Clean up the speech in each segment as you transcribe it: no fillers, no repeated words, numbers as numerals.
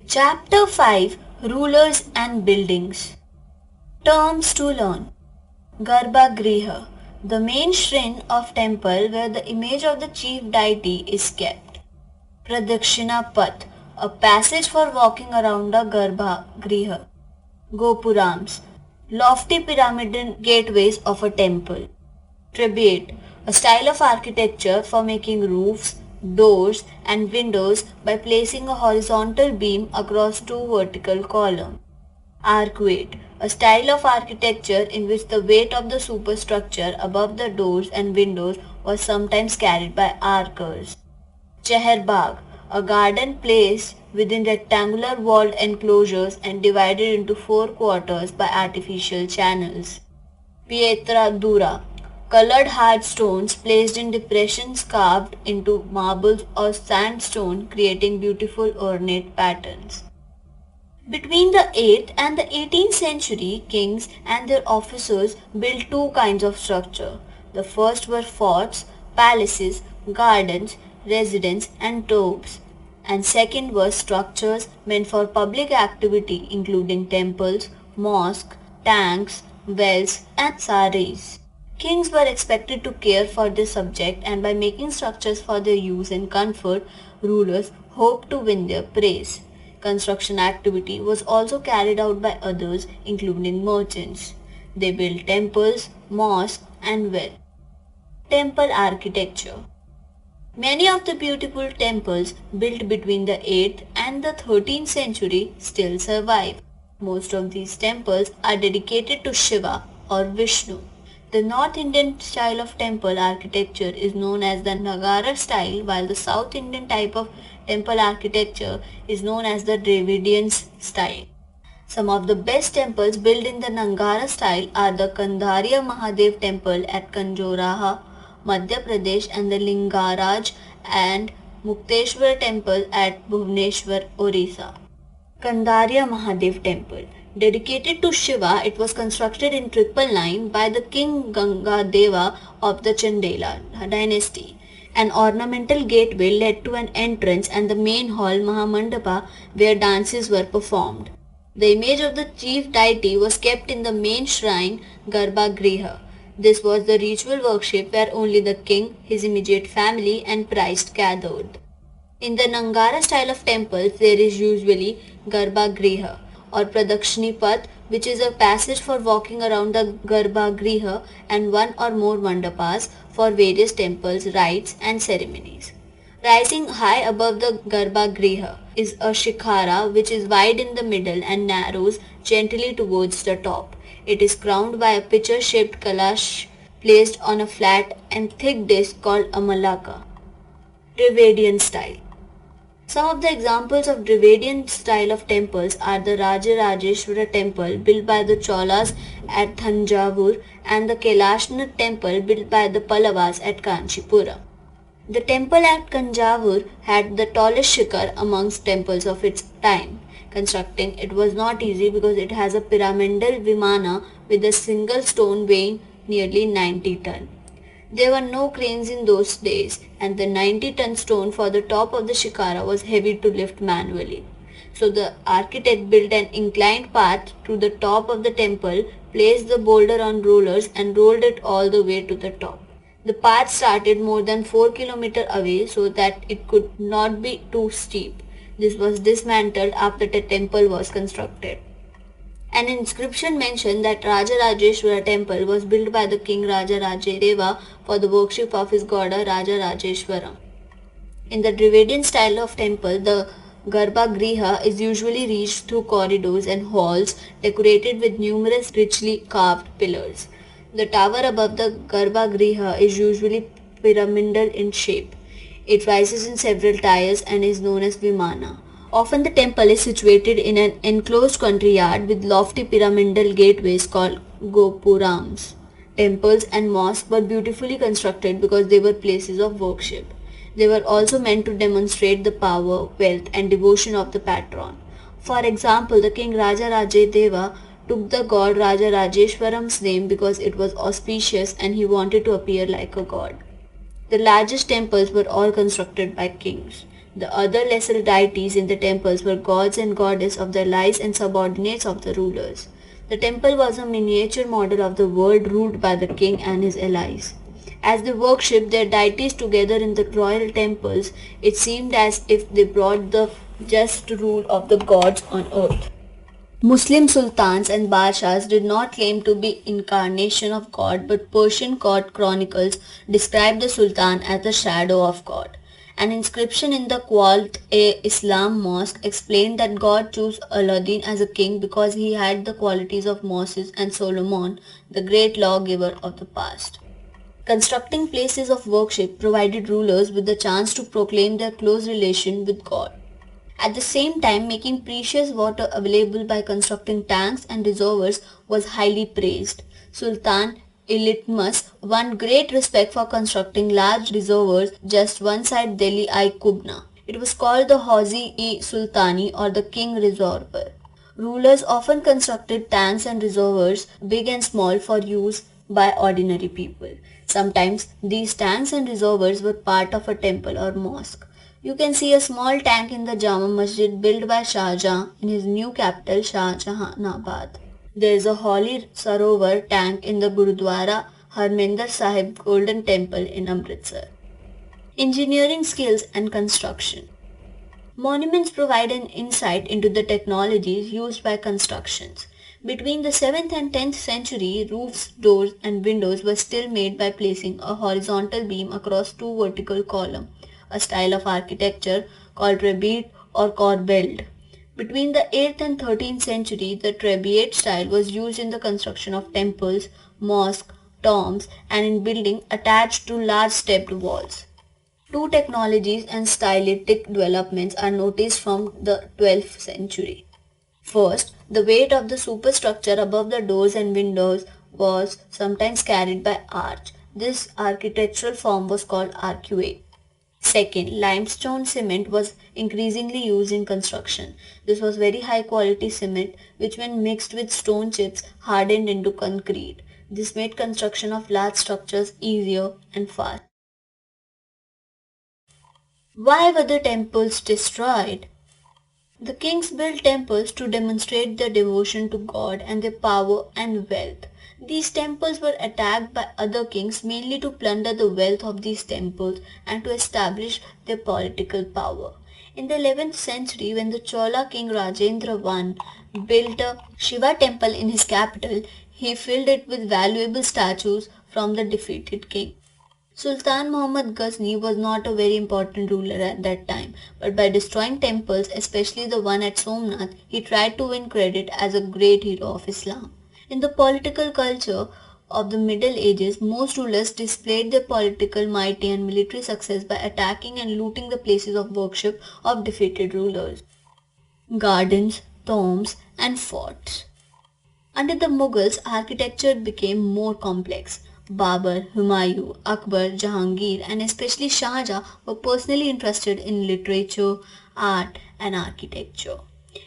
Chapter 5, Rulers and Buildings. Terms to learn. Garbhagriha, the main shrine of temple where the image of the chief deity is kept. Pradakshina Path, a passage for walking around the Garbhagriha. Gopurams, lofty pyramidal gateways of a temple. Tribute, a style of architecture for making roofs, doors, and windows by placing a horizontal beam across two vertical columns. Arcuate, a style of architecture in which the weight of the superstructure above the doors and windows was sometimes carried by archers. Cheharbagh, a garden placed within rectangular walled enclosures and divided into four quarters by artificial channels. Pietra dura, colored hard stones placed in depressions carved into marbles or sandstone, creating beautiful ornate patterns. Between the 8th and the 18th century, kings and their officers built two kinds of structure. The first were forts, palaces, gardens, residences, and tombs, and second were structures meant for public activity including temples, mosques, tanks, wells, and saris. Kings were expected to care for this subject, and by making structures for their use and comfort, rulers hoped to win their praise. Construction activity was also carried out by others, including merchants. They built temples, mosques, and wells. Temple architecture. Many of the beautiful temples built between the 8th and the 13th century still survive. Most of these temples are dedicated to Shiva or Vishnu. The North Indian style of temple architecture is known as the Nagara style, while the South Indian type of temple architecture is known as the Dravidian style. Some of the best temples built in the Nagara style are the Kandhariya Mahadev temple at Kanjoraha, Madhya Pradesh, and the Lingaraj and Mukteshwar temple at Bhubaneswar, Orissa. Kandhariya Mahadev temple. Dedicated to Shiva, it was constructed in 999 by the king Gangadeva of the Chandela dynasty. An ornamental gateway led to an entrance and the main hall Mahamandapa where dances were performed. The image of the chief deity was kept in the main shrine Garbhagriha. This was the ritual worship where only the king, his immediate family, and priest gathered. In the Nangara style of temples, there is usually Garbhagriha or Pradakshini Path, which is a passage for walking around the Garbhagriha, and one or more mandapas for various temples, rites, and ceremonies. Rising high above the Garbhagriha is a shikhara which is wide in the middle and narrows gently towards the top. It is crowned by a pitcher-shaped kalash placed on a flat and thick disc called a malaka. Dravidian style. Some of the examples of Dravidian style of temples are the Rajarajeshwara temple built by the Cholas at Thanjavur and the Kailashnath temple built by the Pallavas at Kanchipura. The temple at Thanjavur had the tallest shikhar amongst temples of its time. Constructing it was not easy because it has a pyramidal vimana with a single stone weighing nearly 90 tons. There were no cranes in those days, and the 90-ton stone for the top of the shikhara was heavy to lift manually. So the architect built an inclined path to the top of the temple, placed the boulder on rollers, and rolled it all the way to the top. The path started more than 4 kilometers away so that it could not be too steep. This was dismantled after the temple was constructed. An inscription mentioned that Rajarajeshwara temple was built by the king Rajarajadeva for the worship of his god Rajarajeshwara. In the Dravidian style of temple, the Garbhagriha is usually reached through corridors and halls decorated with numerous richly carved pillars. The tower above the Garbhagriha is usually pyramidal in shape. It rises in several tiers and is known as Vimana. Often the temple is situated in an enclosed country yard with lofty pyramidal gateways called Gopurams. Temples and mosques were beautifully constructed because they were places of worship. They were also meant to demonstrate the power, wealth, and devotion of the patron. For example, the king Rajarajadeva took the god Rajarajeshwaram's name because it was auspicious and he wanted to appear like a god. The largest temples were all constructed by kings. The other lesser deities in the temples were gods and goddesses of the allies and subordinates of the rulers. The temple was a miniature model of the world ruled by the king and his allies. As they worshipped their deities together in the royal temples, it seemed as if they brought the just rule of the gods on earth. Muslim sultans and badshahs did not claim to be incarnation of God, but Persian court chronicles describe the sultan as the shadow of God. An inscription in the Quwat-e-Islam mosque explained that God chose Aladdin as a king because he had the qualities of Moses and Solomon, the great lawgiver of the past. Constructing places of worship provided rulers with the chance to proclaim their close relation with God. At the same time, making precious water available by constructing tanks and reservoirs was highly praised. Sultan Iltutmish won great respect for constructing large reservoirs just one side Delhi-i-Kubna. It was called the Hauzi-e-Sultani or the King Reservoir. Rulers often constructed tanks and reservoirs, big and small, for use by ordinary people. Sometimes these tanks and reservoirs were part of a temple or mosque. You can see a small tank in the Jama Masjid built by Shah Jahan in his new capital Shah Jahanabad. There is a Holy Sarovar tank in the Gurudwara Harminder Sahib Golden Temple in Amritsar. Engineering skills and construction. Monuments provide an insight into the technologies used by constructions. Between the 7th and 10th century, roofs, doors, and windows were still made by placing a horizontal beam across two vertical columns, a style of architecture called trebied or corbelled. Between the 8th and 13th century, the trebied style was used in the construction of temples, mosques, tombs, and in building attached to large stepped walls. Two technologies and stylistic developments are noticed from the 12th century. First, the weight of the superstructure above the doors and windows was sometimes carried by arch. This architectural form was called arcuate. Second, limestone cement was increasingly used in construction. This was very high quality cement which when mixed with stone chips hardened into concrete. This made construction of large structures easier and fast. Why were the temples destroyed? The kings built temples to demonstrate their devotion to God and their power and wealth. These temples were attacked by other kings mainly to plunder the wealth of these temples and to establish their political power. In the 11th century, when the Chola king Rajendra I built a Shiva temple in his capital, he filled it with valuable statues from the defeated king. Sultan Muhammad Ghazni was not a very important ruler at that time, but by destroying temples, especially the one at Somnath, he tried to win credit as a great hero of Islam. In the political culture of the Middle Ages, most rulers displayed their political might and military success by attacking and looting the places of worship of defeated rulers. Gardens, tombs, and forts. Under the Mughals, architecture became more complex. Babur, Humayun, Akbar, Jahangir, and especially Shah Jahan were personally interested in literature, art, and architecture.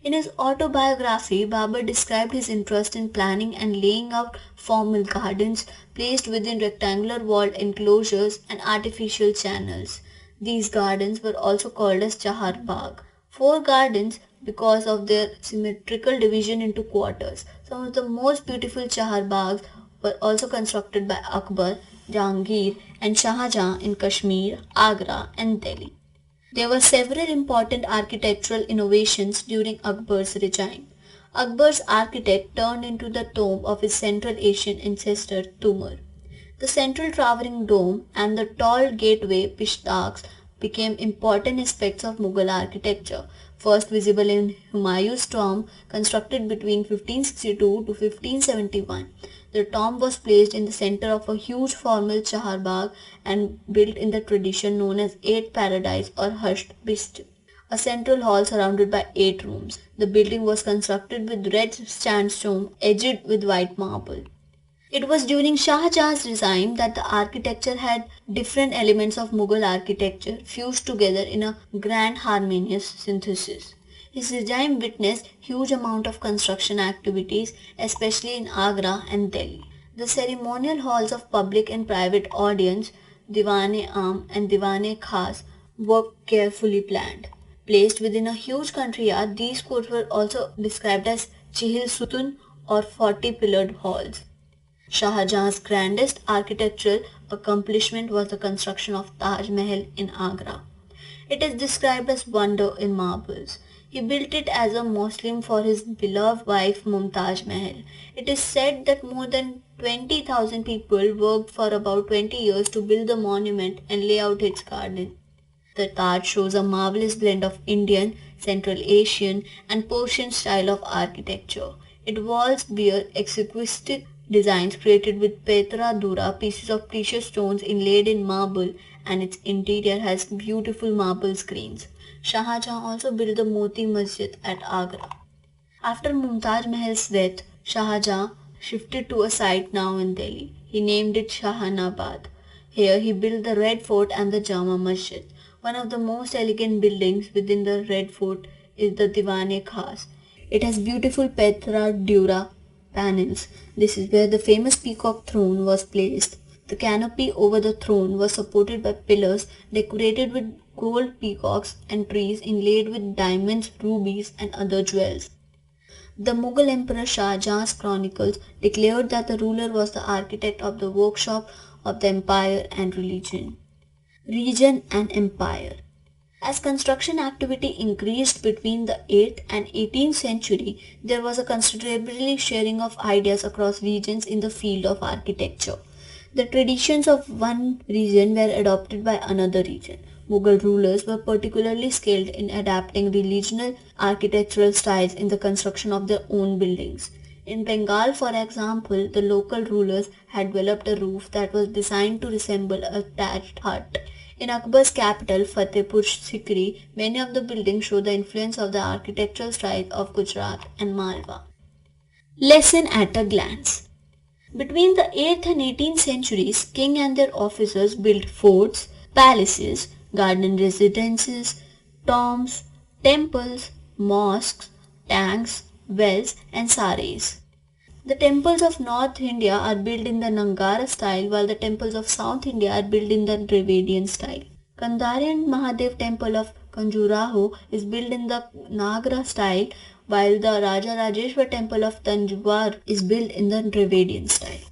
In his autobiography, Babur described his interest in planning and laying out formal gardens placed within rectangular walled enclosures and artificial channels. These gardens were also called as Chahar Bagh. Four gardens because of their symmetrical division into quarters. Some of the most beautiful Chahar Baghs were also constructed by Akbar, Jahangir, and Shah Jahan in Kashmir, Agra, and Delhi. There were several important architectural innovations during Akbar's regime. Akbar's architect turned into the tomb of his Central Asian ancestor Tumur. The central towering dome and the tall gateway pishtaks became important aspects of Mughal architecture, first visible in Humayun's tomb constructed between 1562 to 1571. The tomb was placed in the center of a huge formal Chahar Bagh and built in the tradition known as Eight Paradise or Hushed Bist, a central hall surrounded by 8 rooms. The building was constructed with red sandstone edged with white marble. It was during Shah Jahan's regime that the architecture had different elements of Mughal architecture fused together in a grand harmonious synthesis. His regime witnessed huge amount of construction activities, especially in Agra and Delhi. The ceremonial halls of public and private audience, Diwan-e Aam and Diwan-e Khas, were carefully planned. Placed within a huge country yard, these courts were also described as Chihil Sutun or 40-pillared halls. Shah Jahan's grandest architectural accomplishment was the construction of Taj Mahal in Agra. It is described as wonder in marbles. He built it as a Muslim for his beloved wife Mumtaz Mahal. It is said that more than 20,000 people worked for about 20 years to build the monument and lay out its garden. The Taj shows a marvelous blend of Indian, Central Asian, and Persian style of architecture. Its walls bear exquisite designs created with Petra Dura, pieces of precious stones inlaid in marble, and its interior has beautiful marble screens. Shah Jahan also built the Moti Masjid at Agra. After Mumtaz Mahal's death, Shah Jahan shifted to a site now in Delhi. He named it Shahanabad. Here he built the Red Fort and the Jama Masjid. One of the most elegant buildings within the Red Fort is the Diwan-e-Khas. It has beautiful Petra Dura panels. This is where the famous peacock throne was placed. The canopy over the throne was supported by pillars decorated with gold peacocks and trees inlaid with diamonds, rubies, and other jewels. The Mughal Emperor Shah Jahan's chronicles declared that the ruler was the architect of the workshop of the empire and religion. Region and empire. As construction activity increased between the 8th and 18th century, there was a considerable sharing of ideas across regions in the field of architecture. The traditions of one region were adopted by another region. Mughal rulers were particularly skilled in adapting regional architectural styles in the construction of their own buildings. In Bengal, for example, the local rulers had developed a roof that was designed to resemble a thatched hut. In Akbar's capital, Fatehpur Sikri, many of the buildings show the influence of the architectural style of Gujarat and Malwa. Lesson at a glance. Between the 8th and 18th centuries, kings and their officers built forts, palaces, garden residences, tombs, temples, mosques, tanks, wells, and sarais. The temples of North India are built in the Nangara style, while the temples of South India are built in the Dravidian style. Kandarian Mahadev temple of Kanjuraho is built in the Nagra style, while the Raja Rajeshwar temple of Tanjore is built in the Dravidian style.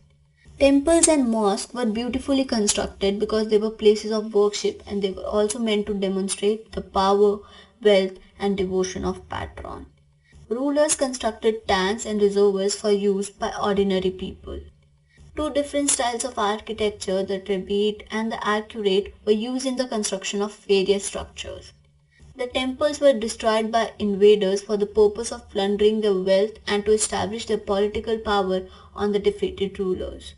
Temples and mosques were beautifully constructed because they were places of worship, and they were also meant to demonstrate the power, wealth, and devotion of patron. Rulers constructed tanks and reservoirs for use by ordinary people. Two different styles of architecture, the Dravid and the Accurate, were used in the construction of various structures. The temples were destroyed by invaders for the purpose of plundering their wealth and to establish their political power on the defeated rulers.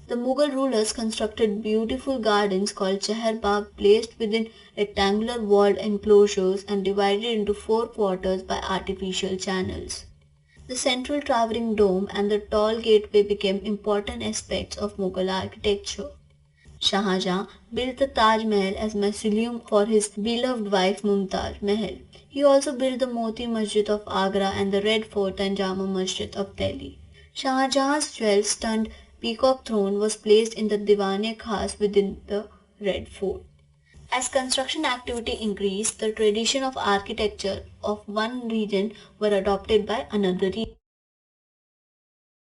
The Mughal rulers constructed beautiful gardens called Chahar Bagh, placed within rectangular walled enclosures and divided into 4 quarters by artificial channels. The central towering dome and the tall gateway became important aspects of Mughal architecture. Shah Jahan built the Taj Mahal as mausoleum for his beloved wife Mumtaz Mahal. He also built the Moti Masjid of Agra and the Red Fort and Jama Masjid of Delhi. Shah Jahan's 12-stunned peacock throne was placed in the Diwan-e-Khas within the Red Fort. As construction activity increased, the tradition of architecture of one region were adopted by another region.